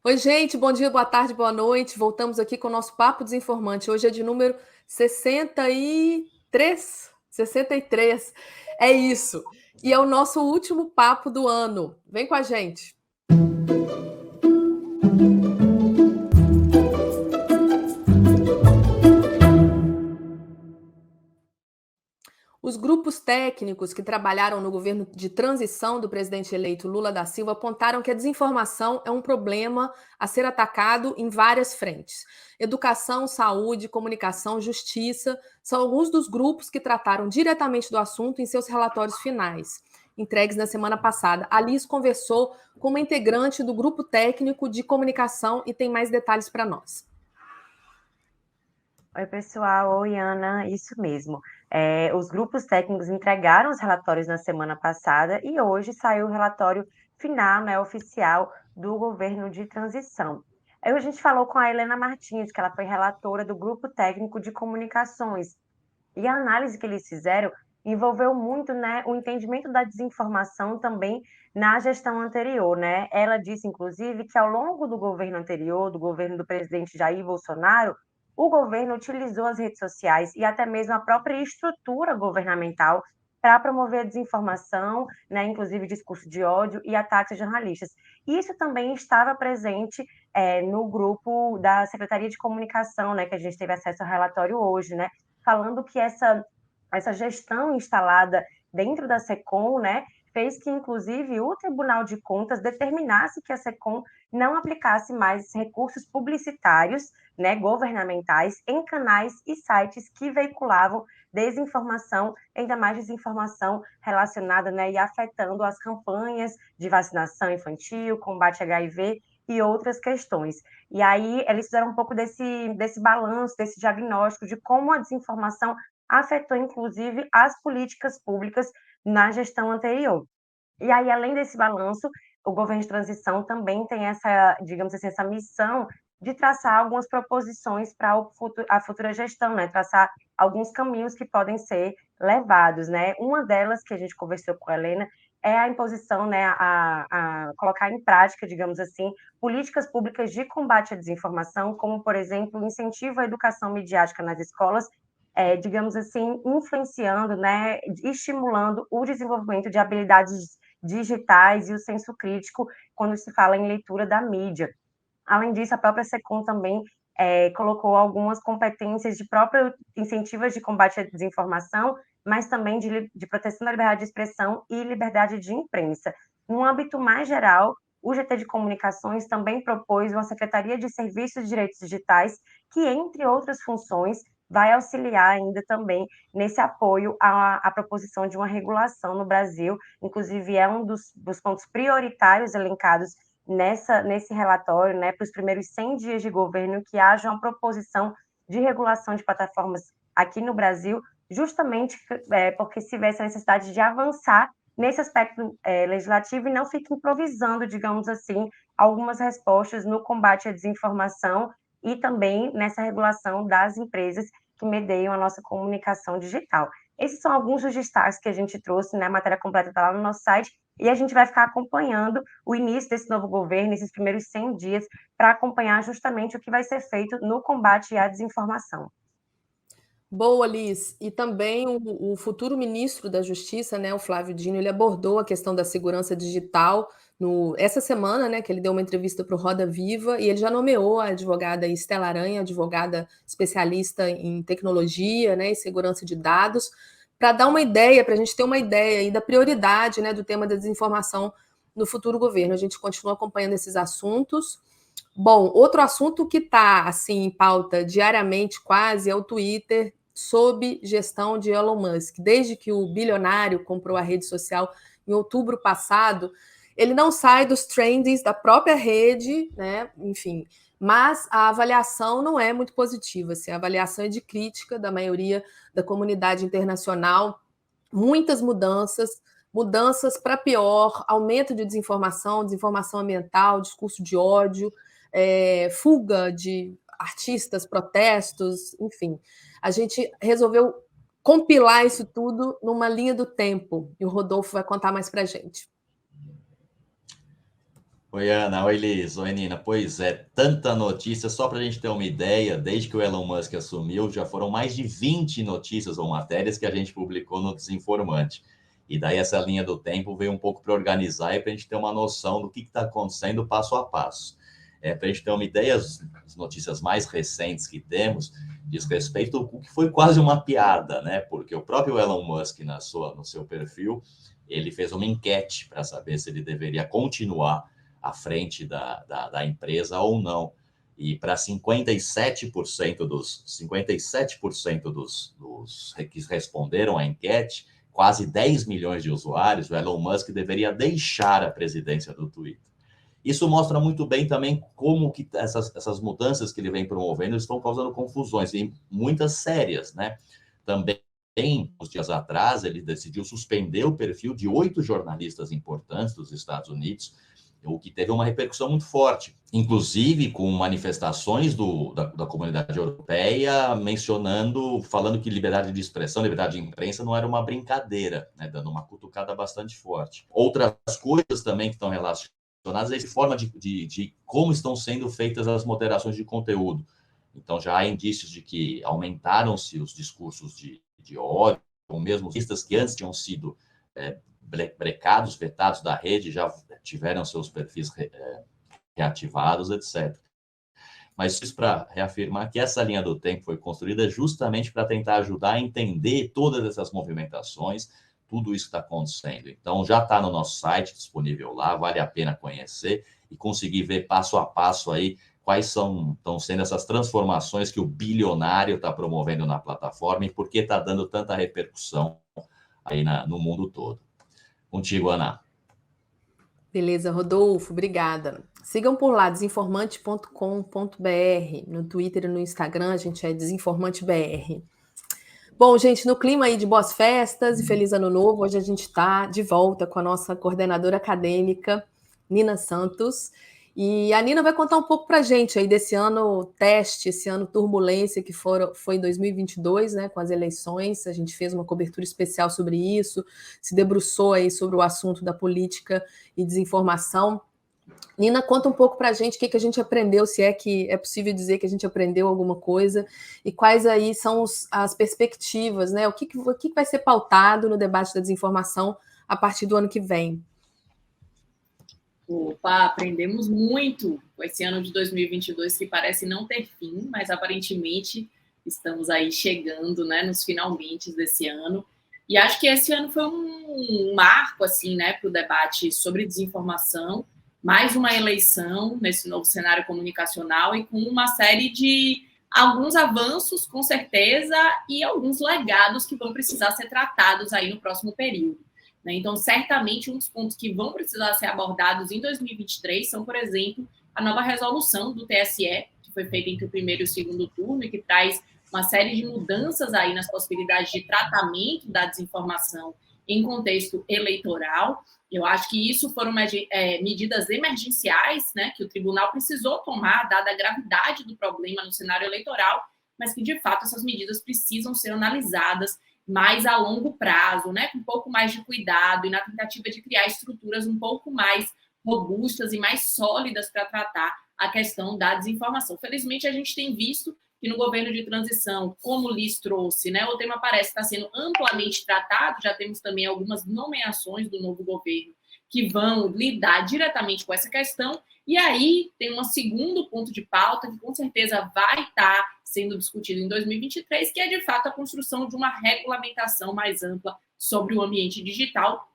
Oi, gente, bom dia, boa tarde, boa noite. Voltamos aqui com o nosso Papo Desinformante. Hoje é de número 63. 63. É isso. E é o nosso último papo do ano. Vem com a gente. Os grupos técnicos que trabalharam no governo de transição do presidente eleito Lula da Silva apontaram que a desinformação é um problema a ser atacado em várias frentes. Educação, saúde, comunicação, justiça são alguns dos grupos que trataram diretamente do assunto em seus relatórios finais, entregues na semana passada. A Liz conversou com uma integrante do grupo técnico de comunicação e tem mais detalhes para nós. Oi, pessoal. Oi, Ana. Isso mesmo. Os grupos técnicos entregaram os relatórios na semana passada e hoje saiu o relatório final, né, oficial do governo de transição. Aí a gente falou com a Helena Martins, que ela foi relatora do grupo técnico de comunicações. E a análise que eles fizeram envolveu muito, né, o entendimento da desinformação também na gestão anterior, né? Ela disse, inclusive, que ao longo do governo anterior, do governo do presidente Jair Bolsonaro, o governo utilizou as redes sociais e até mesmo a própria estrutura governamental para promover a desinformação, né, inclusive discurso de ódio e ataques a jornalistas. Isso também estava presente no grupo da Secretaria de Comunicação, né, que a gente teve acesso ao relatório hoje, né, falando que essa gestão instalada dentro da SECOM, né, fez que, inclusive, o Tribunal de Contas determinasse que a SECOM não aplicasse mais recursos publicitários, né, governamentais em canais e sites que veiculavam desinformação, ainda mais desinformação relacionada, né, e afetando as campanhas de vacinação infantil, combate a HIV e outras questões. E aí eles fizeram um pouco desse balanço, desse diagnóstico de como a desinformação afetou, inclusive, as políticas públicas na gestão anterior. E aí, além desse balanço, o governo de transição também tem essa, digamos assim, essa missão de traçar algumas proposições para a futura gestão, né? Traçar alguns caminhos que podem ser levados, né? Uma delas que a gente conversou com a Helena é a imposição, né, a colocar em prática, digamos assim, políticas públicas de combate à desinformação, como, por exemplo, o incentivo à educação midiática nas escolas, digamos assim, influenciando, né, estimulando o desenvolvimento de habilidades digitais e o senso crítico quando se fala em leitura da mídia. Além disso, a própria SECOM também colocou algumas competências de próprio incentivos de combate à desinformação, mas também de proteção da liberdade de expressão e liberdade de imprensa. No âmbito mais geral, o GT de Comunicações também propôs uma Secretaria de Serviços de Direitos Digitais, que, entre outras funções, vai auxiliar ainda também nesse apoio à proposição de uma regulação no Brasil. Inclusive, é um dos pontos prioritários elencados nesse relatório, né, para os primeiros 100 dias de governo, que haja uma proposição de regulação de plataformas aqui no Brasil, justamente porque se vê essa necessidade de avançar nesse aspecto legislativo e não fique improvisando, digamos assim, algumas respostas no combate à desinformação e também nessa regulação das empresas que medeiam a nossa comunicação digital. Esses são alguns dos destaques que a gente trouxe, né? A matéria completa está lá no nosso site, e a gente vai ficar acompanhando o início desse novo governo, esses primeiros 100 dias, para acompanhar justamente o que vai ser feito no combate à desinformação. Boa, Liz. E também o futuro ministro da Justiça, né, o Flávio Dino, ele abordou a questão da segurança digital essa semana, né, que ele deu uma entrevista para o Roda Viva e ele já nomeou a advogada Estela Aranha, advogada especialista em tecnologia, né, e segurança de dados, para dar uma ideia, para a gente ter uma ideia aí da prioridade, né, do tema da desinformação no futuro governo. A gente continua acompanhando esses assuntos. Bom, outro assunto que está assim em pauta diariamente quase é o Twitter sob gestão de Elon Musk. Desde que o bilionário comprou a rede social em outubro passado, ele não sai dos trendings da própria rede, né? Enfim, mas a avaliação não é muito positiva. Assim, a avaliação é de crítica da maioria da comunidade internacional. Muitas mudanças, mudanças para pior, aumento de desinformação, desinformação ambiental, discurso de ódio, fuga de artistas, protestos, enfim. A gente resolveu compilar isso tudo numa linha do tempo, e o Rodolfo vai contar mais para a gente. Oi, Ana. Oi, Liz. Oi, Nina. Pois é, tanta notícia. Só para a gente ter uma ideia, desde que o Elon Musk assumiu, já foram mais de 20 notícias ou matérias que a gente publicou no Desinformante. E daí essa linha do tempo veio um pouco para organizar e para a gente ter uma noção do que está acontecendo passo a passo. Para a gente ter uma ideia, as notícias mais recentes que temos diz respeito ao que foi quase uma piada, né? Porque o próprio Elon Musk, no seu perfil, ele fez uma enquete para saber se ele deveria continuar à frente da empresa ou não. E para 57% dos que responderam à enquete, quase 10 milhões de usuários, o Elon Musk deveria deixar a presidência do Twitter. Isso mostra muito bem também como que essas mudanças que ele vem promovendo estão causando confusões, e muitas sérias, né? Também, uns dias atrás, ele decidiu suspender o perfil de 8 jornalistas importantes dos Estados Unidos, o que teve uma repercussão muito forte, inclusive com manifestações da comunidade europeia falando que liberdade de expressão, liberdade de imprensa não era uma brincadeira, né, dando uma cutucada bastante forte. Outras coisas também que estão relacionadas a essa forma de como estão sendo feitas as moderações de conteúdo. Então, já há indícios de que aumentaram-se os discursos de ódio, ou mesmo listas que antes tinham sido brecados, vetados da rede, já tiveram seus perfis reativados, etc. Mas isso para reafirmar que essa linha do tempo foi construída justamente para tentar ajudar a entender todas essas movimentações, tudo isso que está acontecendo. Então, já está no nosso site, disponível lá, vale a pena conhecer e conseguir ver passo a passo aí quais estão sendo essas transformações que o bilionário está promovendo na plataforma e por que está dando tanta repercussão aí no mundo todo. Contigo, Ana. Beleza, Rodolfo, obrigada. Sigam por lá, desinformante.com.br, no Twitter e no Instagram, a gente é desinformante.br. Bom, gente, no clima aí de boas festas e feliz ano novo, hoje a gente está de volta com a nossa coordenadora acadêmica, Nina Santos. E a Nina vai contar um pouco para a gente aí desse ano teste, esse ano turbulência que foi em 2022, né, com as eleições. A gente fez uma cobertura especial sobre isso, se debruçou aí sobre o assunto da política e desinformação. Nina, conta um pouco para a gente o que a gente aprendeu, se é que é possível dizer que a gente aprendeu alguma coisa, e quais aí são as perspectivas, né? O que vai ser pautado no debate da desinformação a partir do ano que vem? Opa, aprendemos muito com esse ano de 2022 que parece não ter fim, mas aparentemente estamos aí chegando, né, nos finalmente desse ano. E acho que esse ano foi um marco, assim, né, para o debate sobre desinformação, mais uma eleição nesse novo cenário comunicacional e com uma série de alguns avanços, com certeza, e alguns legados que vão precisar ser tratados aí no próximo período. Então, certamente, um dos pontos que vão precisar ser abordados em 2023 são, por exemplo, a nova resolução do TSE, que foi feita entre o primeiro e o segundo turno, e que traz uma série de mudanças aí nas possibilidades de tratamento da desinformação em contexto eleitoral. Eu acho que isso foram medidas emergenciais, né, que o tribunal precisou tomar, dada a gravidade do problema no cenário eleitoral, mas que, de fato, essas medidas precisam ser analisadas mais a longo prazo, né, com um pouco mais de cuidado e na tentativa de criar estruturas um pouco mais robustas e mais sólidas para tratar a questão da desinformação. Felizmente, a gente tem visto que no governo de transição, como o Liz trouxe, né, o tema parece estar sendo amplamente tratado, já temos também algumas nomeações do novo governo que vão lidar diretamente com essa questão, e aí tem um segundo ponto de pauta que com certeza vai estar sendo discutido em 2023, que é de fato a construção de uma regulamentação mais ampla sobre o ambiente digital,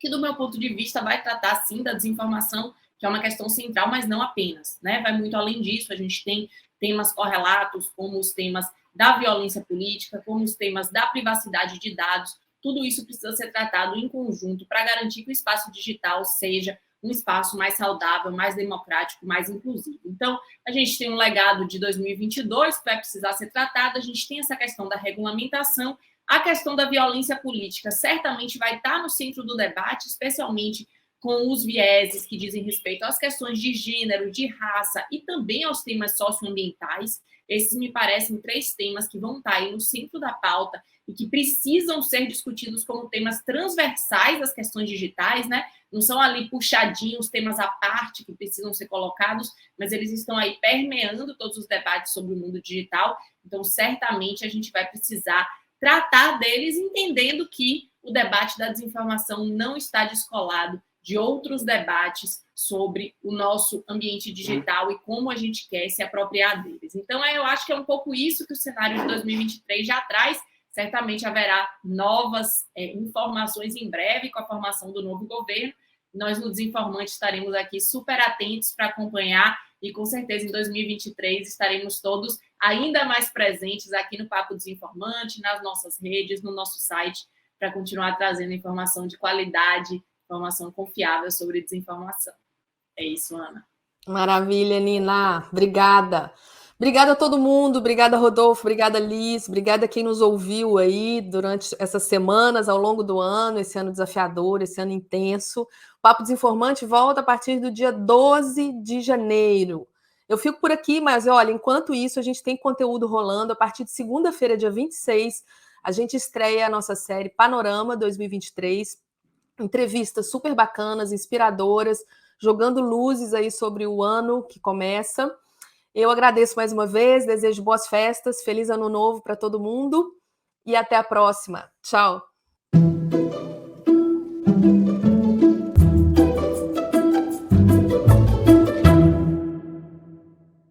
que do meu ponto de vista vai tratar sim da desinformação, que é uma questão central, mas não apenas, né? Vai muito além disso, a gente tem temas correlatos, como os temas da violência política, como os temas da privacidade de dados, tudo isso precisa ser tratado em conjunto para garantir que o espaço digital seja um espaço mais saudável, mais democrático, mais inclusivo. Então, a gente tem um legado de 2022 que vai precisar ser tratado, a gente tem essa questão da regulamentação, a questão da violência política certamente vai estar no centro do debate, especialmente com os vieses que dizem respeito às questões de gênero, de raça e também aos temas socioambientais. Esses me parecem 3 temas que vão estar aí no centro da pauta e que precisam ser discutidos como temas transversais das questões digitais, né? Não são ali puxadinhos, temas à parte que precisam ser colocados, mas eles estão aí permeando todos os debates sobre o mundo digital. Então, certamente, a gente vai precisar tratar deles, entendendo que o debate da desinformação não está descolado de outros debates sobre o nosso ambiente digital e como a gente quer se apropriar deles. Então, eu acho que é um pouco isso que o cenário de 2023 já traz. Certamente haverá novas informações em breve com a formação do novo governo. Nós, no Desinformante, estaremos aqui super atentos para acompanhar e, com certeza, em 2023 estaremos todos ainda mais presentes aqui no Papo Desinformante, nas nossas redes, no nosso site, para continuar trazendo informação de qualidade, informação confiável sobre desinformação. É isso, Ana. Maravilha, Nina. Obrigada. Obrigada a todo mundo, obrigada, Rodolfo, obrigada, Liz, obrigada a quem nos ouviu aí durante essas semanas, ao longo do ano, esse ano desafiador, esse ano intenso. O Papo Desinformante volta a partir do dia 12 de janeiro. Eu fico por aqui, mas olha, enquanto isso, a gente tem conteúdo rolando. A partir de segunda-feira, dia 26, a gente estreia a nossa série Panorama 2023, entrevistas super bacanas, inspiradoras, jogando luzes aí sobre o ano que começa. Eu agradeço mais uma vez, desejo boas festas, feliz ano novo para todo mundo e até a próxima. Tchau!